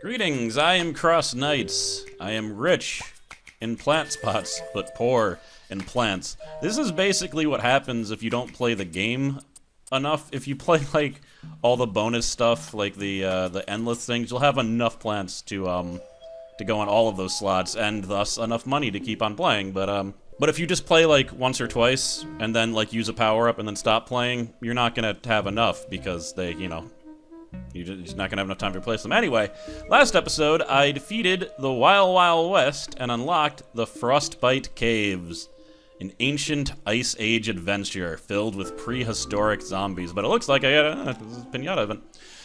Greetings, I am CrossKnights. I am rich in plant spots, but poor in plants. This is basically what happens if you don't play the game enough. If you play, like, all the bonus stuff, like the endless things, you'll have enough plants to go on all of those slots, and thus enough money to keep on playing, but if you just play, like, once or twice, and then, like, use a power-up and then stop playing, you're not gonna have enough, because they, you're just not gonna have enough time to replace them. Anyway, last episode, I defeated the Wild Wild West and unlocked the Frostbite Caves, an ancient Ice Age adventure filled with prehistoric zombies. But it looks like I got a pinata event.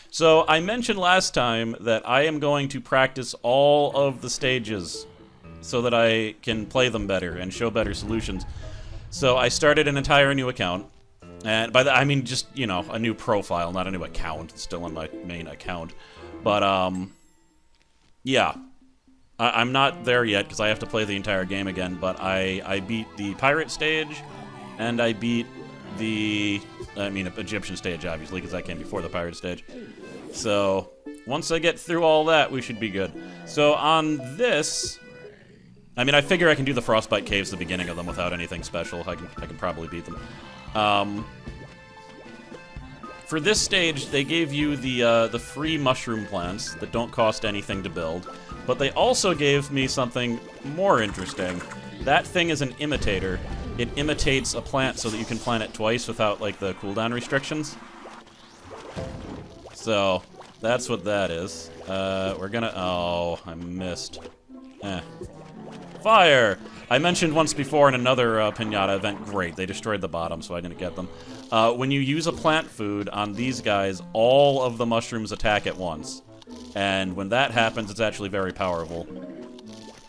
So I mentioned last time that I am going to practice all of the stages so that I can play them better and show better solutions. So I started an entire new account. And by that, I mean just, a new profile, not a new account. It's still on my main account. But, yeah. I'm not there yet, because I have to play the entire game again, but I beat the pirate stage, and I beat the, Egyptian stage, obviously, because that came before the pirate stage. So, once I get through all that, we should be good. So, on this, I figure I can do the Frostbite Caves at the beginning of them without anything special. I can probably beat them. For this stage, they gave you the free mushroom plants that don't cost anything to build, but they also gave me something more interesting. That thing is an imitator. It imitates a plant so that you can plant it twice without, like, the cooldown restrictions. So, that's what that is. We're gonna... Oh, I missed. Fire! I mentioned once before in another pinata event, great, they destroyed the bottom, so I didn't get them. When you use a plant food on these guys, all of the mushrooms attack at once. And when that happens, it's actually very powerful.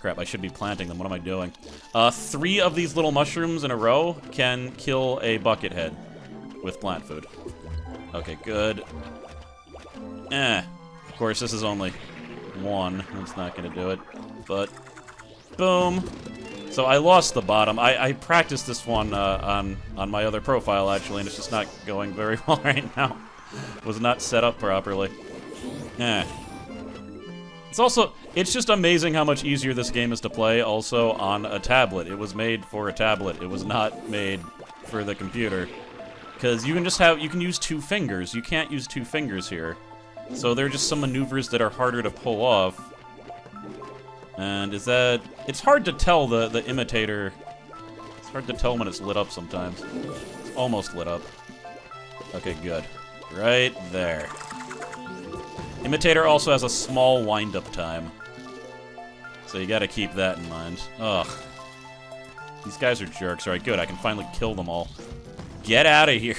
Crap, I should be planting them, what am I doing? 3 of these little mushrooms in a row can kill a bucket head with plant food. Okay, good. Of course, this is only 1, that's not gonna do it, but... Boom. So I lost the bottom. I practiced this one on my other profile, actually, and it's just not going very well right now. It was not set up properly. It's just amazing how much easier this game is to play, also on a tablet. It was made for a tablet. It was not made for the computer. Because you can use 2 fingers. You can't use 2 fingers here. So there are just some maneuvers that are harder to pull off. And it's hard to tell the imitator. It's hard to tell when it's lit up sometimes. It's almost lit up. Okay, good. Right there. Imitator also has a small wind-up time. So you gotta keep that in mind. Ugh. These guys are jerks. Alright, good. I can finally kill them all. Get out of here.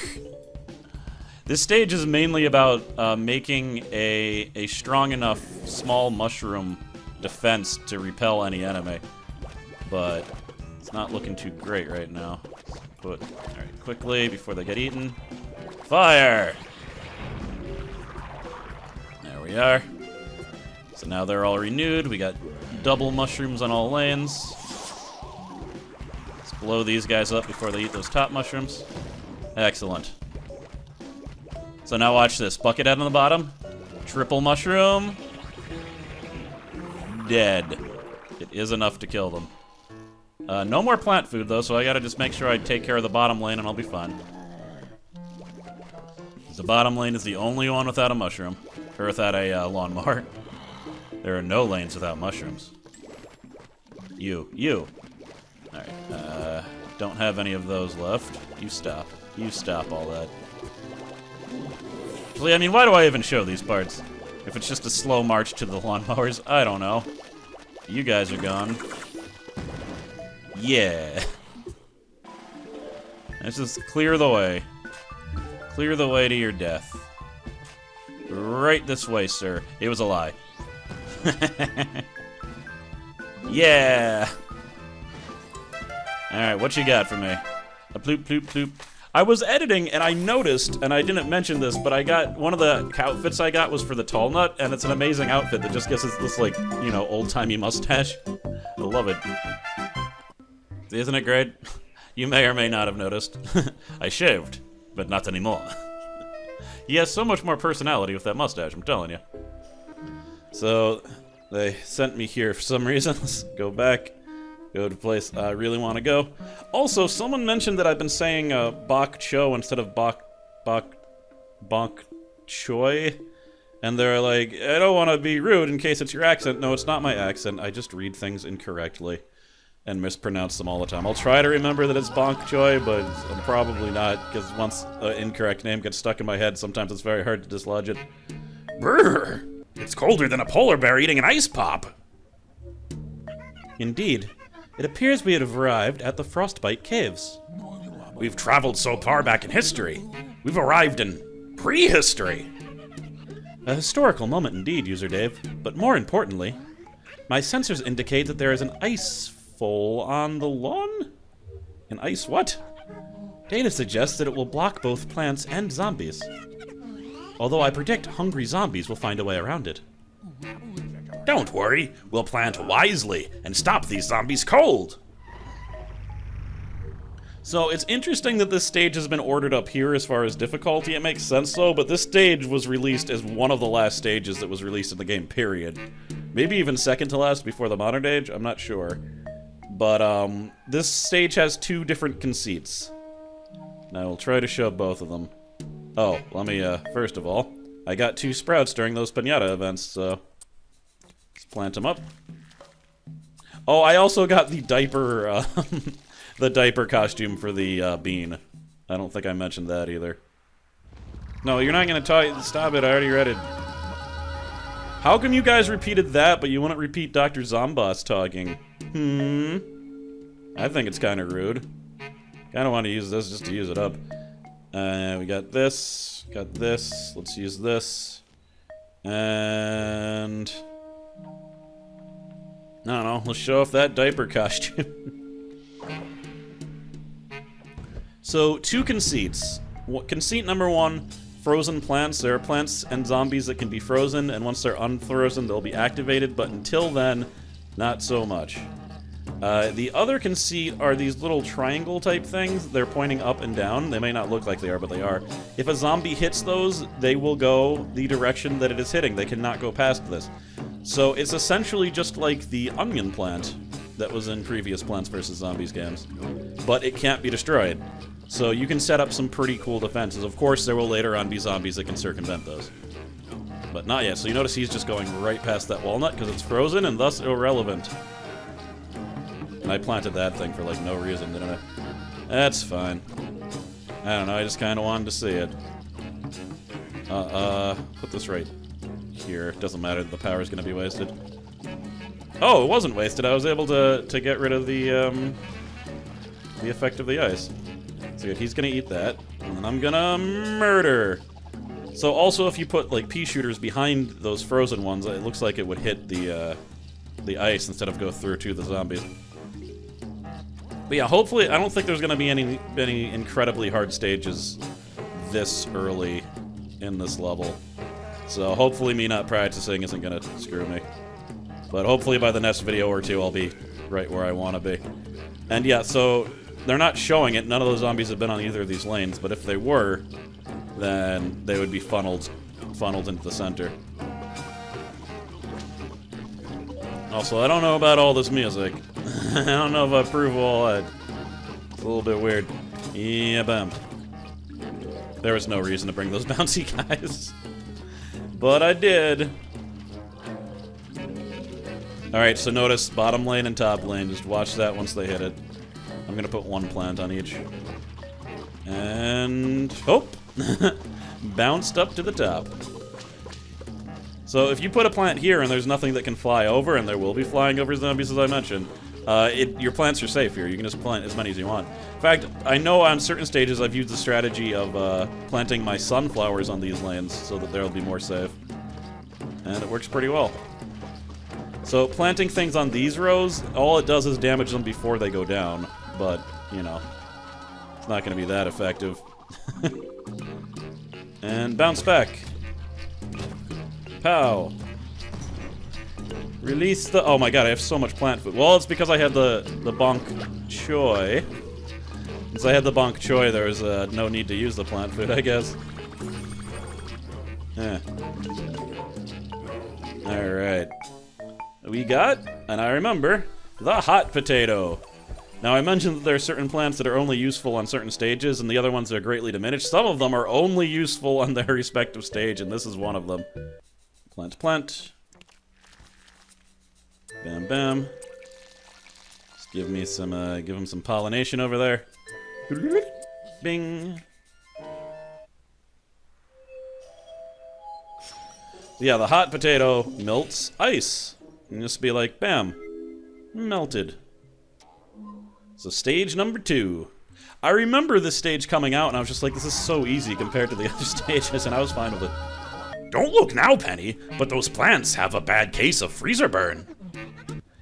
This stage is mainly about making a strong enough small mushroom defense to repel any enemy, but it's not looking too great right now. Alright, quickly before they get eaten. Fire! There we are. So now they're all renewed. We got double mushrooms on all lanes. Let's blow these guys up before they eat those top mushrooms. Excellent. So now watch this. Bucket head on the bottom. Triple mushroom. Dead. It is enough to kill them. No more plant food, though, so I gotta just make sure I take care of the bottom lane and I'll be fine. The bottom lane is the only one without a mushroom. Or without a lawnmower. There are no lanes without mushrooms. You. Alright, don't have any of those left. You stop. You stop all that. Actually, why do I even show these parts? If it's just a slow march to the lawnmowers, I don't know. You guys are gone. Yeah. Let's just clear the way. Clear the way to your death. Right this way, sir. It was a lie. Yeah! Alright, what you got for me? A ploop, ploop, ploop. I was editing, and I noticed, and I didn't mention this, but I got, one of the outfits I got was for the tall nut, and it's an amazing outfit that just gives us this, like, old-timey mustache. I love it. Isn't it great? You may or may not have noticed. I shaved, but not anymore. He has so much more personality with that mustache, I'm telling you. So, they sent me here for some reason. Let's go back. Go to place I really want to go. Also, someone mentioned that I've been saying bok cho instead of bok choy. And they're like, I don't want to be rude in case it's your accent. No, it's not my accent. I just read things incorrectly and mispronounce them all the time. I'll try to remember that it's bok choy, but I'm probably not, because once an incorrect name gets stuck in my head, sometimes it's very hard to dislodge it. Brrr! It's colder than a polar bear eating an ice pop! Indeed. It appears we have arrived at the Frostbite caves. We've traveled so far back in history. We've arrived in prehistory. A historical moment indeed, User Dave. But more importantly, my sensors indicate that there is an ice fall on the lawn? An ice what? Data suggests that it will block both plants and zombies. Although I predict hungry zombies will find a way around it. Don't worry, we'll plant wisely and stop these zombies cold. So it's interesting that this stage has been ordered up here as far as difficulty. It makes sense though, but this stage was released as one of the last stages that was released in the game, period. Maybe even second to last before the modern age, I'm not sure. But this stage has two different conceits. And I will try to show both of them. Oh, let me, first of all, I got 2 sprouts during those piñata events, so let's plant them up. Oh, I also got the diaper, the diaper costume for the, bean. I don't think I mentioned that either. No, you're not gonna stop it, I already read it. How come you guys repeated that, but you wouldn't repeat Dr. Zomboss talking? I think it's kind of rude. Kinda want to use this just to use it up. We got this, let's use this. And I don't know, let's show off that diaper costume. So, 2 conceits. Conceit number 1, frozen plants. There are plants and zombies that can be frozen, and once they're unfrozen, they'll be activated, but until then, not so much. The other conceit are these little triangle type things. They're pointing up and down. They may not look like they are, but they are. If a zombie hits those, they will go the direction that it is hitting. They cannot go past this. So it's essentially just like the onion plant that was in previous Plants vs. Zombies games. But it can't be destroyed. So you can set up some pretty cool defenses. Of course, there will later on be zombies that can circumvent those. But not yet. So you notice he's just going right past that walnut because it's frozen and thus irrelevant. And I planted that thing for, like, no reason, didn't I? That's fine. I don't know, I just kind of wanted to see it. Put this right here. Doesn't matter, the power's gonna be wasted. Oh, it wasn't wasted. I was able to get rid of the effect of the ice. So good, he's gonna eat that, and then I'm gonna murder. So also, if you put, like, pea shooters behind those frozen ones, it looks like it would hit the ice instead of go through to the zombies. But yeah, hopefully, I don't think there's gonna be any incredibly hard stages this early in this level. So hopefully me not practicing isn't gonna screw me. But hopefully by the next video or 2 I'll be right where I wanna be. And yeah, so they're not showing it, none of those zombies have been on either of these lanes, but if they were, then they would be funneled into the center. Also, I don't know about all this music. I don't know if I approve of all that. It's a little bit weird. Yeah, bam. There was no reason to bring those bouncy guys. But I did. Alright, so notice bottom lane and top lane. Just watch that once they hit it. I'm gonna put 1 plant on each. And... oh! Bounced up to the top. So if you put a plant here and there's nothing that can fly over, and there will be flying over zombies as I mentioned, your plants are safe here. You can just plant as many as you want. In fact, I know on certain stages I've used the strategy of planting my sunflowers on these lanes so that they'll be more safe. And it works pretty well. So planting things on these rows, all it does is damage them before they go down. But, you know, it's not going to be that effective. And bounce back. Pow. Release the... oh my god, I have so much plant food. Well, it's because I had the bonk choy. Since I had the bonk choy, there was no need to use the plant food, I guess. Yeah. Alright. We got, and I remember, the hot potato. Now, I mentioned that there are certain plants that are only useful on certain stages, and the other ones are greatly diminished. Some of them are only useful on their respective stage, and this is one of them. Plant, plant. Bam, bam. Just give me some, give him some pollination over there. Bing. Yeah, the hot potato melts ice. And just be like, bam, melted. So stage number 2. I remember this stage coming out, and I was just like, this is so easy compared to the other stages, and I was fine with it. Don't look now, Penny, but those plants have a bad case of freezer burn.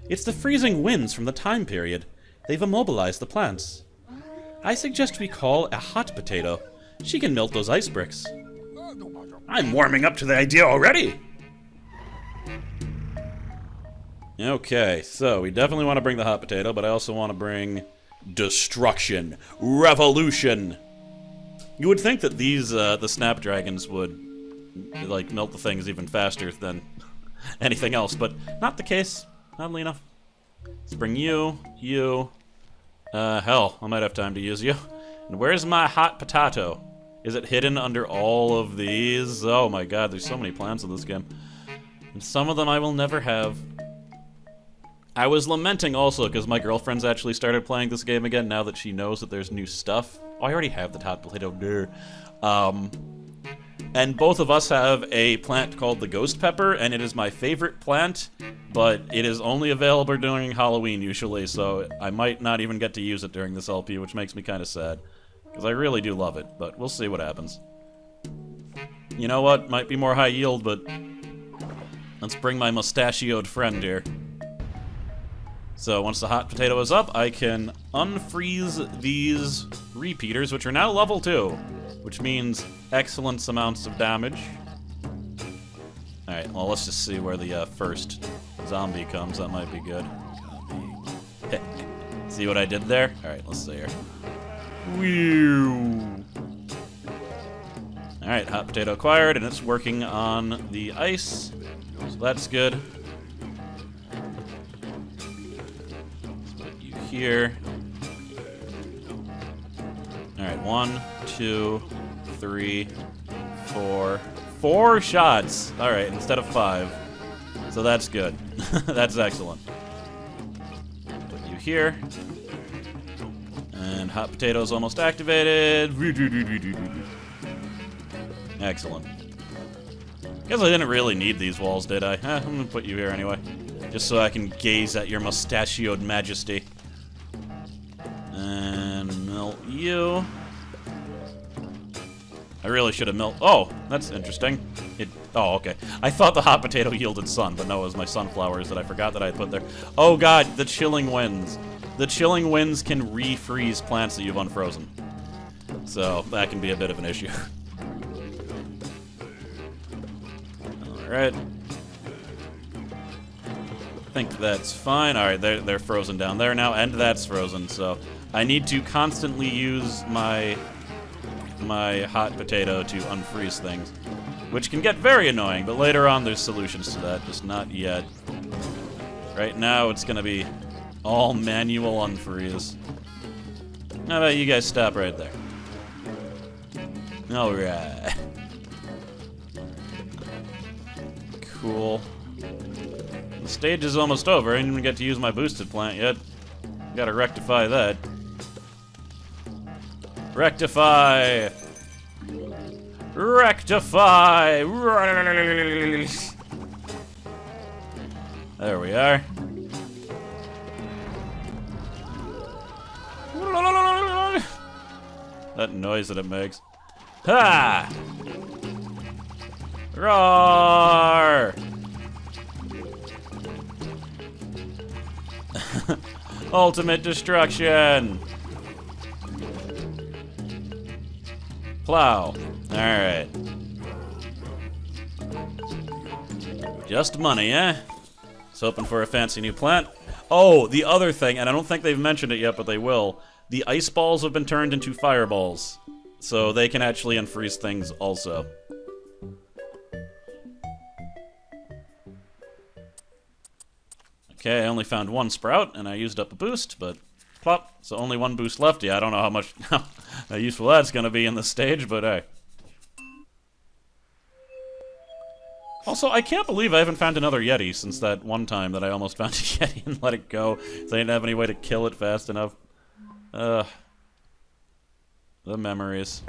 It's the freezing winds from the time period. They've immobilized the plants. I suggest we call a hot potato. She can melt those ice bricks. I'm warming up to the idea already. Okay, so we definitely want to bring the hot potato, but I also want to bring destruction, revolution. You would think that these, the snapdragons would, like, melt the things even faster than anything else, but not the case, oddly enough. Let's bring you. Hell, I might have time to use you. And where's my hot potato? Is it hidden under all of these? Oh my god, there's so many plants in this game. And some of them I will never have. I was lamenting also because my girlfriend's actually started playing this game again now that she knows that there's new stuff. Oh, I already have the hot potato there. And both of us have a plant called the ghost pepper, and it is my favorite plant, but it is only available during Halloween usually, so I might not even get to use it during this LP, which makes me kind of sad. Because I really do love it, but we'll see what happens. You know what? Might be more high yield, but let's bring my mustachioed friend here. So once the hot potato is up, I can unfreeze these repeaters, which are now level 2, which means excellent amounts of damage. Alright, well, let's just see where the first zombie comes. That might be good. See what I did there? Alright, let's see here. Whew. Alright, hot potato acquired, and it's working on the ice. So that's good. Let's put you here. Alright, 1, 2, 3, 4. 4 shots! Alright, instead of 5. So that's good. That's excellent. Put you here. And hot potato's almost activated. Excellent. Guess I didn't really need these walls, did I? I'm gonna put you here anyway. Just so I can gaze at your mustachioed majesty. And melt you. I really should have Oh, that's interesting. Oh, okay. I thought the hot potato yielded sun, but no, it was my sunflowers that I forgot that I had put there. Oh god, the chilling winds. The chilling winds can refreeze plants that you've unfrozen. So, that can be a bit of an issue. Alright. I think that's fine. Alright, they're frozen down there now, and that's frozen, so I need to constantly use my hot potato to unfreeze things, which can get very annoying, but later on there's solutions to that, just not yet. Right now it's gonna be all manual unfreeze. How about you guys stop right there? Alright. Cool. The stage is almost over. I didn't even get to use my boosted plant yet. Gotta rectify that. Rectify! Rectify! There we are. That noise that it makes. Ha! Roar! Ultimate destruction! Plow. Alright. Just money, eh? Just hoping for a fancy new plant. Oh, the other thing, and I don't think they've mentioned it yet, but they will. The ice balls have been turned into fireballs. So they can actually unfreeze things also. Okay, I only found one sprout, and I used up a boost, but plop. So only one boost left. Yeah, I don't know how much how useful that's going to be in this stage, but hey. Also, I can't believe I haven't found another Yeti since that one time that I almost found a Yeti and let it go. So I didn't have any way to kill it fast enough. The memories.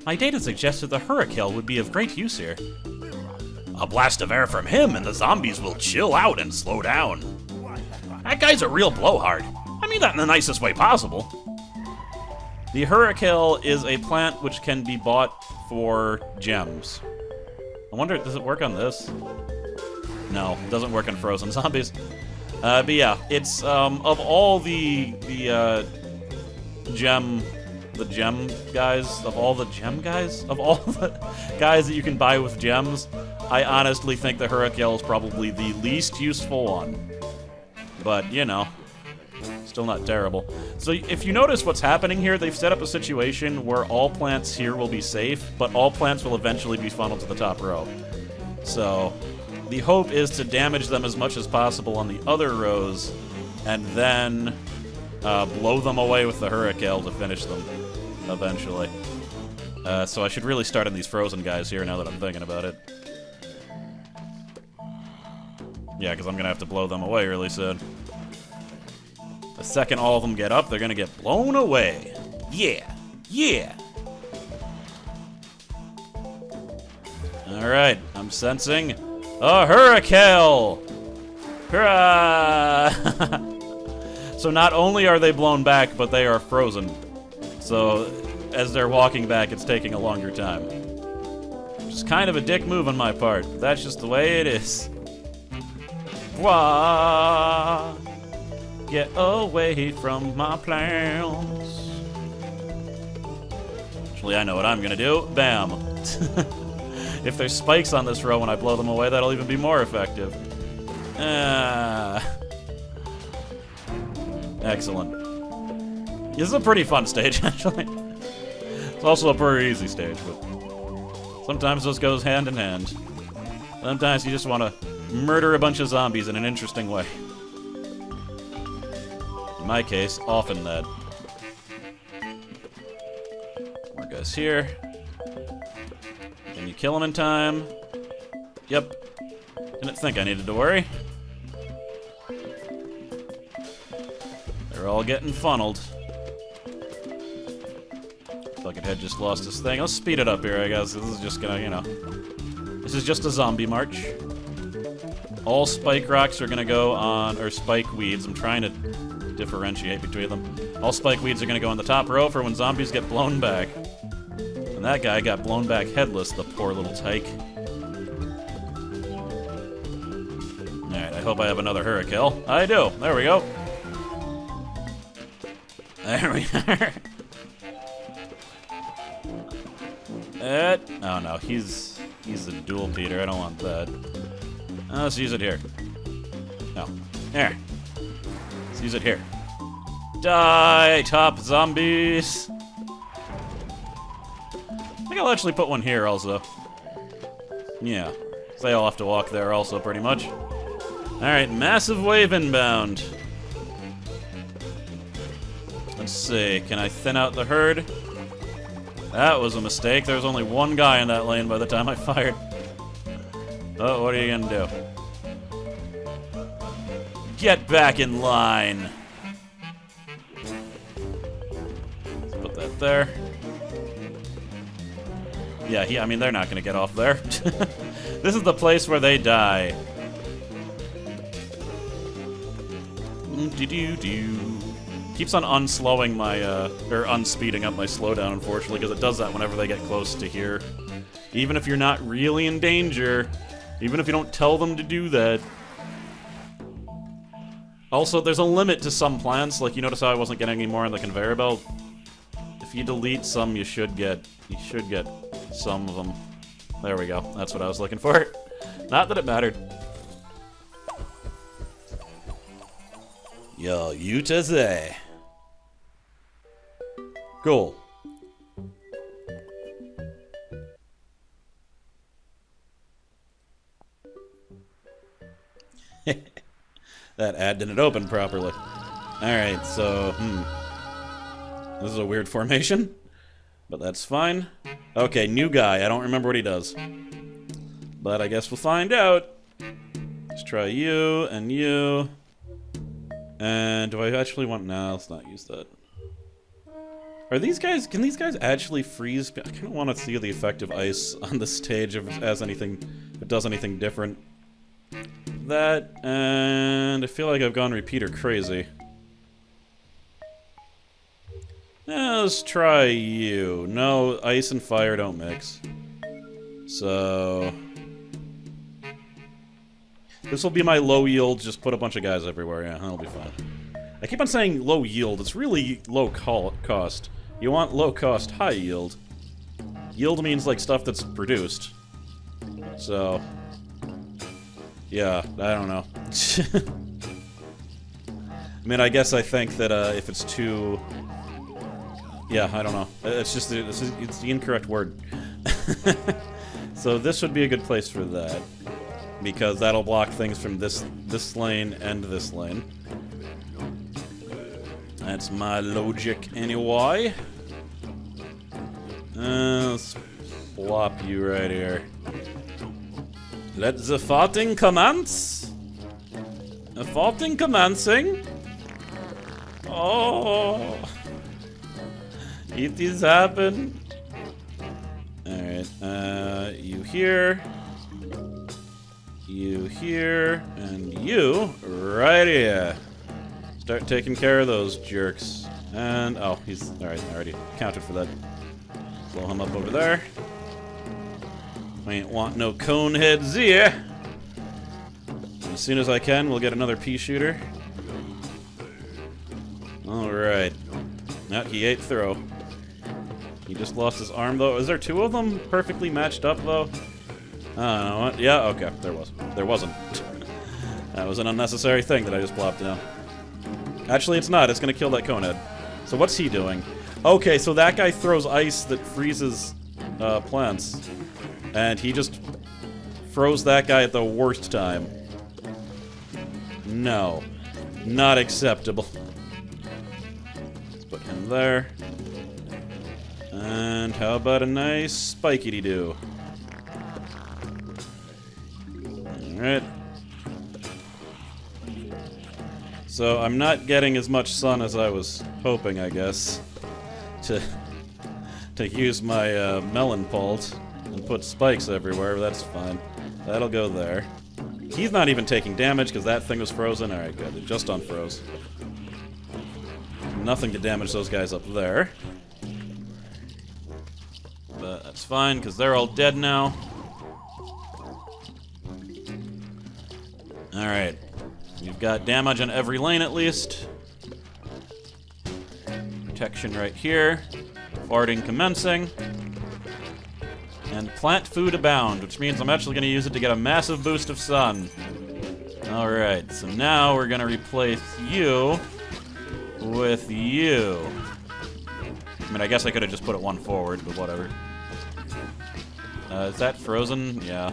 My data suggested the Hurricane would be of great use here. A blast of air from him and the zombies will chill out and slow down. That guy's a real blowhard. I mean that in the nicest way possible. The Hurricane is a plant which can be bought for gems. I wonder, does it work on this? No, it doesn't work on frozen zombies. But yeah, it's of all the gem guys, of all the guys that you can buy with gems, I honestly think the Hurricane is probably the least useful one. But, you know, still not terrible. So if you notice what's happening here, they've set up a situation where all plants here will be safe, but all plants will eventually be funneled to the top row. So the hope is to damage them as much as possible on the other rows, and then blow them away with the Hurricane to finish them eventually. So I should really start on these frozen guys here now that I'm thinking about it. Yeah, because I'm going to have to blow them away really soon. The second all of them get up, they're going to get blown away. Yeah. Yeah. Alright, I'm sensing a Hurricane! Hurrah! So not only are they blown back, but they are frozen. So as they're walking back, it's taking a longer time. Which is kind of a dick move on my part, but that's just the way it is. Wah! Get away from my plans. Actually, I know what I'm gonna do. Bam. If there's spikes on this row when I blow them away, that'll even be more effective. Excellent. This is a pretty fun stage, actually. It's also a pretty easy stage, but sometimes those goes hand in hand. Sometimes you just want to murder a bunch of zombies in an interesting way. In my case, often that. More guys here. Can you kill them in time? Yep. Didn't think I needed to worry. They're all getting funneled. Buckethead just lost his thing. I'll speed it up here, I guess. This is just gonna, you know. This is just a zombie march. All spike rocks are gonna go on, or spike weeds. I'm trying to differentiate between them. All spike weeds are gonna go on the top row for when zombies get blown back. And that guy got blown back headless, the poor little tyke. Alright, I hope I have another Hurricane. I do. There we go. There we are. Oh no, he's a dual Peter. I don't want that. Let's use it here. No. There. Let's use it here. Die, top zombies! I think I'll actually put one here also. Yeah. They all have to walk there also, pretty much. Alright, massive wave inbound. Let's see, can I thin out the herd? That was a mistake. There was only one guy in that lane by the time I fired. Oh, what are you gonna do? Get back in line! Let's put that there. Yeah, I mean, they're not gonna get off there. This is the place where they die. Keeps on unslowing my, or unspeeding up my slowdown, unfortunately, because it does that whenever they get close to here. Even if you're not really in danger, even if you don't tell them to do that. Also, there's a limit to some plants, like you notice how I wasn't getting any more on the conveyor belt? If you delete some, you should get some of them. There we go, that's what I was looking for. Not that it mattered. Yo, you to say. Cool. That ad didn't open properly. Alright, so, this is a weird formation, but that's fine. Okay, new guy. I don't remember what he does. But I guess we'll find out. Let's try you, and you. And do I actually want... No, let's not use that. Are these guys... Can these guys actually freeze? I kind of want to see the effect of ice on the stage if it has anything... If it does anything different. That, and I feel like I've gone repeater crazy. Let's try you. No, ice and fire don't mix. So... This will be my low yield, just put a bunch of guys everywhere. Yeah, that'll be fine. I keep on saying low yield, it's really low cost. You want low cost, high yield. Yield means like stuff that's produced. So... Yeah, I don't know. I mean, I guess I think that if it's too... Yeah, I don't know. It's just it's the incorrect word. So this would be a good place for that, because that'll block things from this lane and this lane. That's my logic anyway. Let's plop you right here. Let the fighting commence. The fighting commencing. Oh, it is happened. Alright, you here, and you right here. Start taking care of those jerks. And, oh, he's, alright, I already counted for that. Blow him up over there. We ain't want no cone heads here. As soon as I can, we'll get another pea shooter. Alright. He ate throw. He just lost his arm, though. Is there two of them perfectly matched up, though? I don't know what. Yeah, okay, there was. There wasn't. That was an unnecessary thing that I just plopped down. Actually, it's not. It's gonna kill that conehead. So what's he doing? Okay, so that guy throws ice that freezes plants. And he just froze that guy at the worst time. No. Not acceptable. Let's put him there. And how about a nice spikey-dee-doo? Alright. So I'm not getting as much sun as I was hoping, I guess, to use my melon pult and put spikes everywhere, but that's fine. That'll go there. He's not even taking damage because that thing was frozen. Alright, good. It just unfroze. Nothing to damage those guys up there. But that's fine because they're all dead now. Alright. You've got damage on every lane at least. Protection right here. Farting commencing. And plant food abound, which means I'm actually going to use it to get a massive boost of sun. Alright, so now we're going to replace you with you. I mean, I guess I could have just put it one forward, but whatever. Is that frozen? Yeah.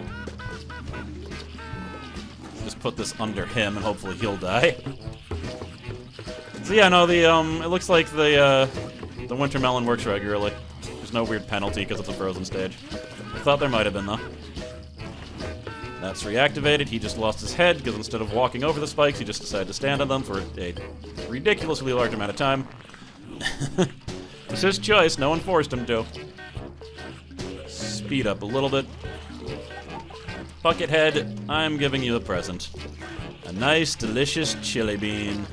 Just put this under him and hopefully he'll die. So yeah, no, it looks like the winter melon works regularly. There's no weird penalty because it's a frozen stage. I thought there might have been, though. That's reactivated. He just lost his head because instead of walking over the spikes, he just decided to stand on them for a ridiculously large amount of time. It's his choice. No one forced him to. Speed up a little bit. Buckethead, I'm giving you a present. A nice, delicious chili bean.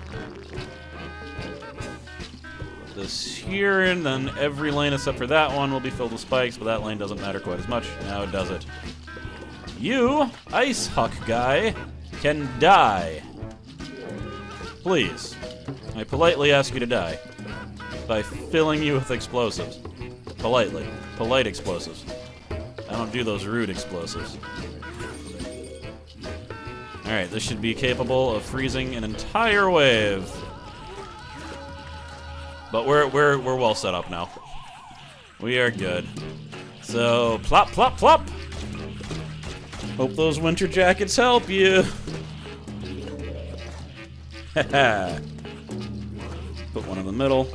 This here, and then every lane except for that one will be filled with spikes, but that lane doesn't matter quite as much. Now it does it. You, Ice Huck guy, can die. Please. I politely ask you to die. By filling you with explosives. Politely. Polite explosives. I don't do those rude explosives. Alright, this should be capable of freezing an entire wave. But we're well set up now. We are good. So, plop, plop, plop! Hope those winter jackets help you. Put one in the middle.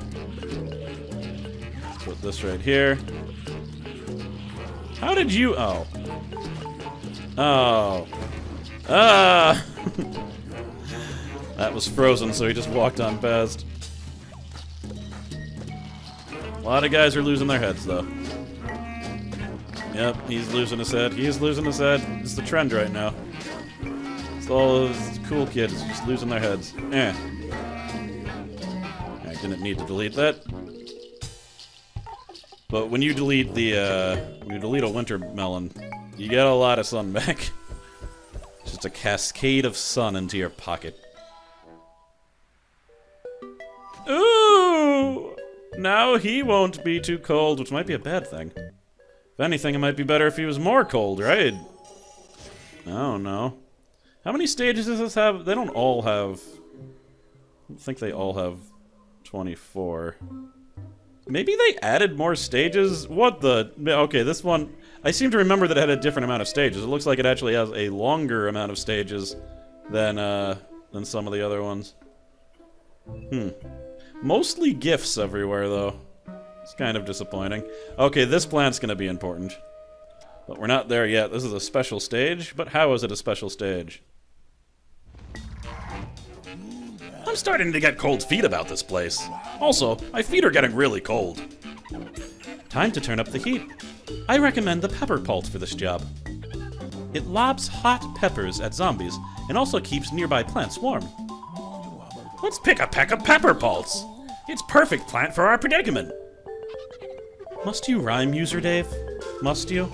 Put this right here. How did you... Oh. Oh. Ah! That was frozen, so he just walked on past. A lot of guys are losing their heads, though. Yep, he's losing his head. He's losing his head. It's the trend right now. It's all those cool kids just losing their heads. I didn't need to delete that. But when you delete a winter melon, you get a lot of sun back. Just a cascade of sun into your pocket. Ooh! Now he won't be too cold, which might be a bad thing. If anything, it might be better if he was more cold, right? I don't know. How many stages does this have? They don't all have... I don't think they all have 24. Maybe they added more stages? What the... Okay, this one... I seem to remember that it had a different amount of stages. It looks like it actually has a longer amount of stages than some of the other ones. Mostly gifts everywhere, though. It's kind of disappointing. Okay, this plant's gonna be important. But we're not there yet. This is a special stage, but how is it a special stage? I'm starting to get cold feet about this place. Also, my feet are getting really cold. Time to turn up the heat. I recommend the pepper pulp for this job. It lobs hot peppers at zombies and also keeps nearby plants warm. Let's pick a peck of pepper pulse. It's perfect plant for our predicament. Must you rhyme, User Dave? Must you?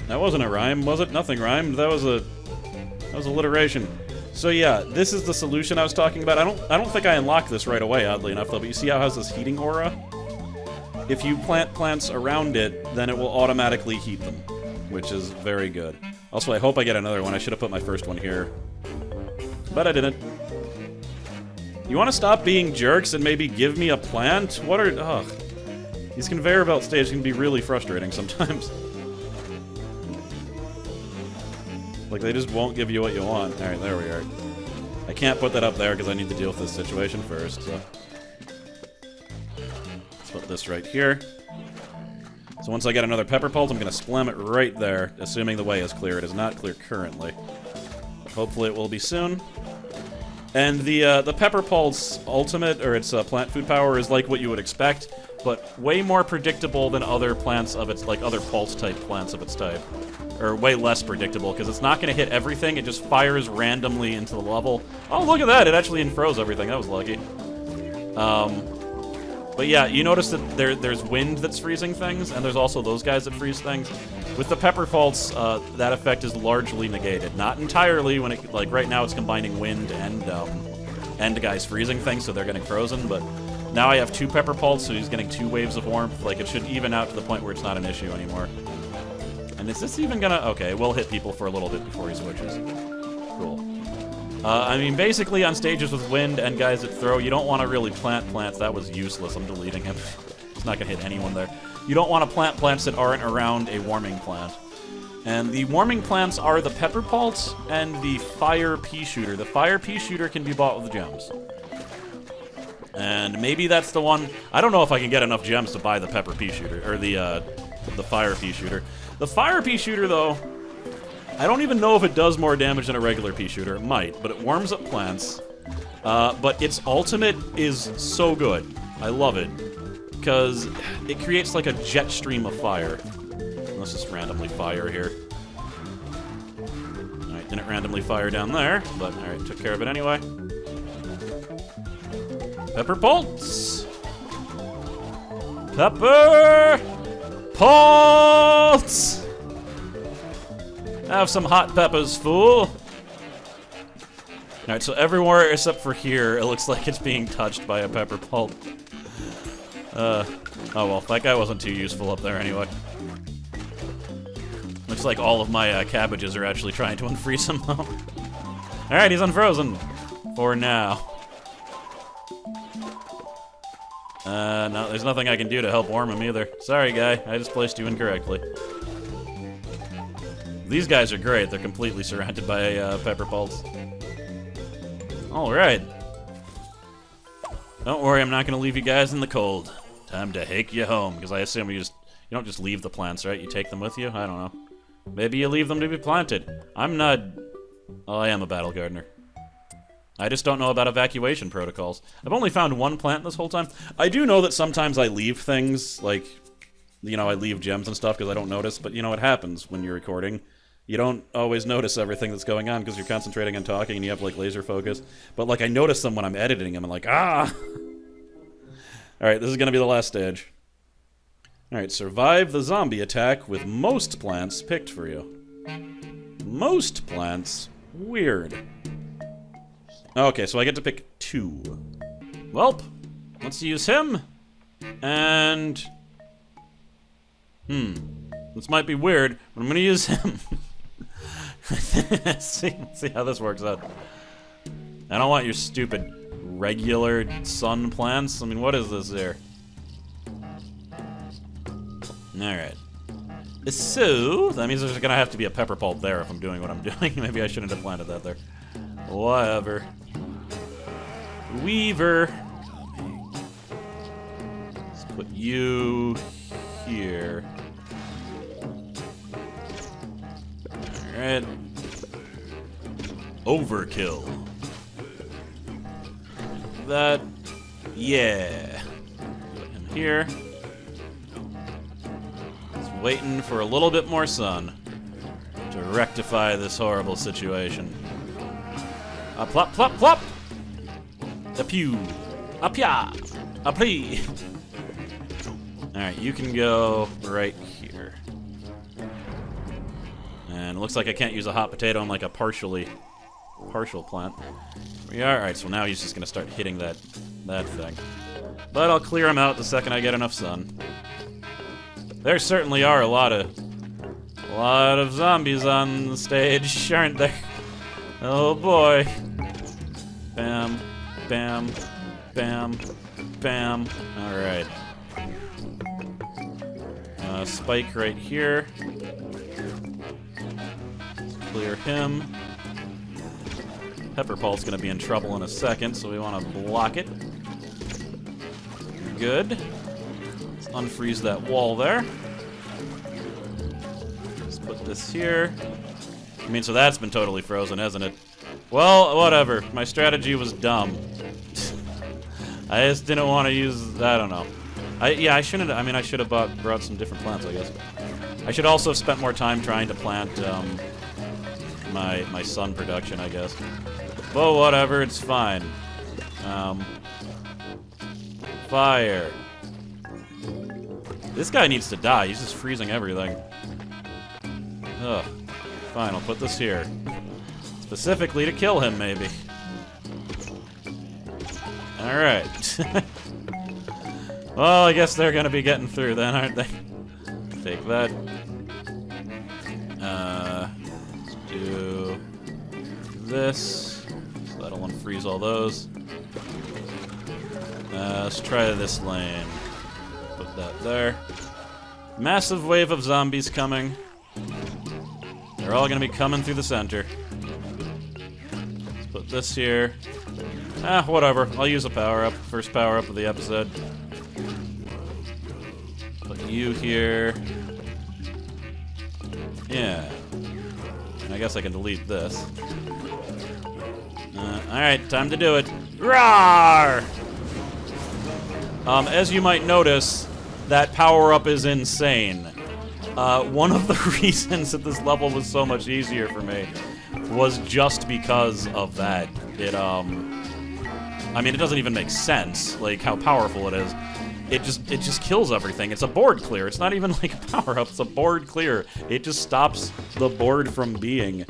That wasn't a rhyme, was it? Nothing rhymed. That was alliteration. So yeah, this is the solution I was talking about. I don't think I unlocked this right away, oddly enough, though. But you see how it has this heating aura? If you plant plants around it, then it will automatically heat them, which is very good. Also, I hope I get another one. I should have put my first one here, but I didn't. You want to stop being jerks and maybe give me a plant? What are... Ugh. These conveyor belt stages can be really frustrating sometimes. Like, they just won't give you what you want. Alright, there we are. I can't put that up there because I need to deal with this situation first, so... Let's put this right here. So once I get another pepper pulse, I'm going to splam it right there, assuming the way is clear. It is not clear currently. Hopefully it will be soon. And the pepper pulse ultimate, or its plant food power, is like what you would expect, but way more predictable than other plants of its, like other pulse type plants of its type. Or way less predictable, because it's not going to hit everything, it just fires randomly into the level. Oh, look at that, it actually unfroze everything, that was lucky. But yeah, you notice that there's wind that's freezing things, and there's also those guys that freeze things. With the pepper pulse, that effect is largely negated. Not entirely, when it, like right now it's combining wind and guys freezing things, so they're getting frozen, but now I have 2 pepper pulse, so he's getting 2 waves of warmth. Like, it should even out to the point where it's not an issue anymore. And is this even gonna... Okay, we'll hit people for a little bit before he switches. Cool. I mean, basically on stages with wind and guys that throw, you don't want to really plant plants. That was useless. I'm deleting him. It's not gonna hit anyone there. You don't want to plant plants that aren't around a warming plant. And the warming plants are the pepper pulse and the fire pea shooter. The fire pea shooter can be bought with gems. And maybe that's the one... I don't know if I can get enough gems to buy the pepper pea shooter, or the fire pea shooter. The fire pea shooter, though, I don't even know if it does more damage than a regular pea shooter. It might, but it warms up plants. But its ultimate is so good. I love it. Because it creates like a jet stream of fire. Let's just randomly fire here. Alright, didn't randomly fire down there, but alright, took care of it anyway. Pepper pulse! Pepper pulse! Have some hot peppers, fool! Alright, so everywhere except for here, it looks like it's being touched by a pepper pulp. Oh well, that guy wasn't too useful up there anyway. Looks like all of my cabbages are actually trying to unfreeze him, though. Alright, he's unfrozen. For now. No, there's nothing I can do to help warm him either. Sorry, guy. I just placed you incorrectly. These guys are great. They're completely surrounded by pepper pulse. Alright. Don't worry, I'm not gonna leave you guys in the cold. Time to hake you home, because I assume you don't just leave the plants, right? You take them with you? I don't know. Maybe you leave them to be planted. I'm not... Oh, I am a battle gardener. I just don't know about evacuation protocols. I've only found one plant this whole time. I do know that sometimes I leave things, like, you know, I leave gems and stuff because I don't notice, but you know, it happens when you're recording. You don't always notice everything that's going on because you're concentrating on talking and you have, like, laser focus. But, like, I notice them when I'm editing them and, like, ah! Alright, this is gonna be the last stage. Alright, survive the zombie attack with most plants picked for you. Most plants? Weird. Okay, so I get to pick 2. Welp, let's use him. And... this might be weird, but I'm gonna use him. see how this works out. I don't want your stupid regular sun plants. I mean, what is this here? Alright. So, that means there's gonna have to be a pepper pulp there if I'm doing what I'm doing. Maybe I shouldn't have planted that there. Whatever. Weaver. Let's put you here. Alright. Overkill. That. Yeah. Put him here. Just waiting for a little bit more sun to rectify this horrible situation. A plop, plop, plop! A pew. A pya. A plea. Alright, you can go right here. And it looks like I can't use a hot potato on like a partial plant. We are. Alright, so now he's just gonna start hitting that thing. But I'll clear him out the second I get enough sun. There certainly are a lot of zombies on the stage, aren't there? Oh boy. Bam, bam, bam, bam. Alright. Spike right here. Clear him. Pepper Pulp's gonna be in trouble in a second, so we want to block it. Good. Let's unfreeze that wall there. Let's put this here. I mean, so that's been totally frozen, hasn't it? Well, whatever. My strategy was dumb. I just didn't want to use... I don't know. I shouldn't... I mean, I should have brought some different plants, I guess. I should also have spent more time trying to plant my sun production, I guess. But whatever, it's fine. Fire. This guy needs to die. He's just freezing everything. Ugh. Fine, I'll put this here. Specifically to kill him, maybe. Alright. Well, I guess they're gonna be getting through then, aren't they? Take that. Let's do this. So that'll unfreeze all those. Let's try this lane. Put that there. Massive wave of zombies coming. They're all gonna be coming through the center. Let's put this here. Whatever. I'll use a power-up. First power-up of the episode. Put you here. Yeah. And I guess I can delete this. Alright, time to do it. Roar! As you might notice, that power-up is insane. One of the reasons that this level was so much easier for me was just because of that. I mean, it doesn't even make sense, like, how powerful it is. It just kills everything. It's a board clear. It's not even like a power-up. It's a board clear. It just stops the board from being.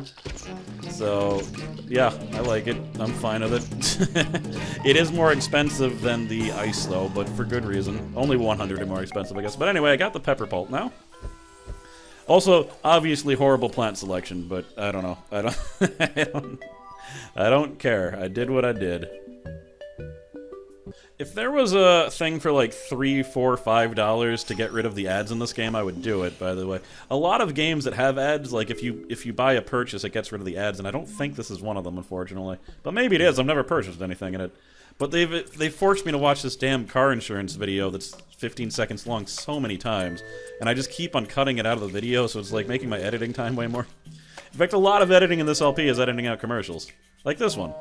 So, yeah, I like it. I'm fine with it. It is more expensive than the ice, though, but for good reason. Only 100 more expensive, I guess. But anyway, I got the pepper pulp now. Also, obviously horrible plant selection, but I don't know. I don't care. I did what I did. If there was a thing for like $3, $4, $5 to get rid of the ads in this game, I would do it, by the way. A lot of games that have ads, like if you buy a purchase, it gets rid of the ads, and I don't think this is one of them, unfortunately. But maybe it is. I've never purchased anything in it. But they've forced me to watch this damn car insurance video that's 15 seconds long so many times, and I just keep on cutting it out of the video, so it's like making my editing time way more. In fact, a lot of editing in this LP is editing out commercials. Like this one.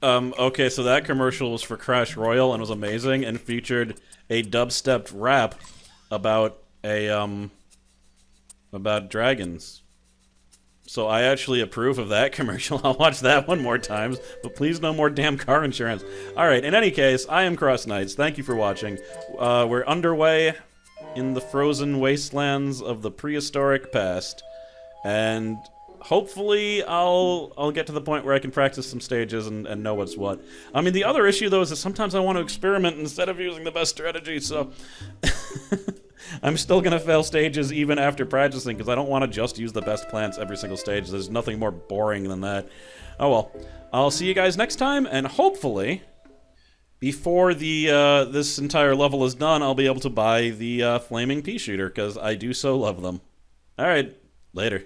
Okay, so that commercial was for Crash Royale and was amazing and featured a dubstepped rap about about dragons. So I actually approve of that commercial. I'll watch that one more times, but please no more damn car insurance. Alright, in any case, I am CrossKnights. Thank you for watching. We're underway in the frozen wastelands of the prehistoric past, and hopefully I'll get to the point where I can practice some stages and know what's what. I mean, the other issue, though, is that sometimes I want to experiment instead of using the best strategy, so I'm still gonna fail stages even after practicing, because I don't want to just use the best plants every single stage. There's nothing more boring than that. Oh well. I'll see you guys next time, and hopefully, before the this entire level is done, I'll be able to buy the flaming pea shooter, because I do so love them. Alright, later.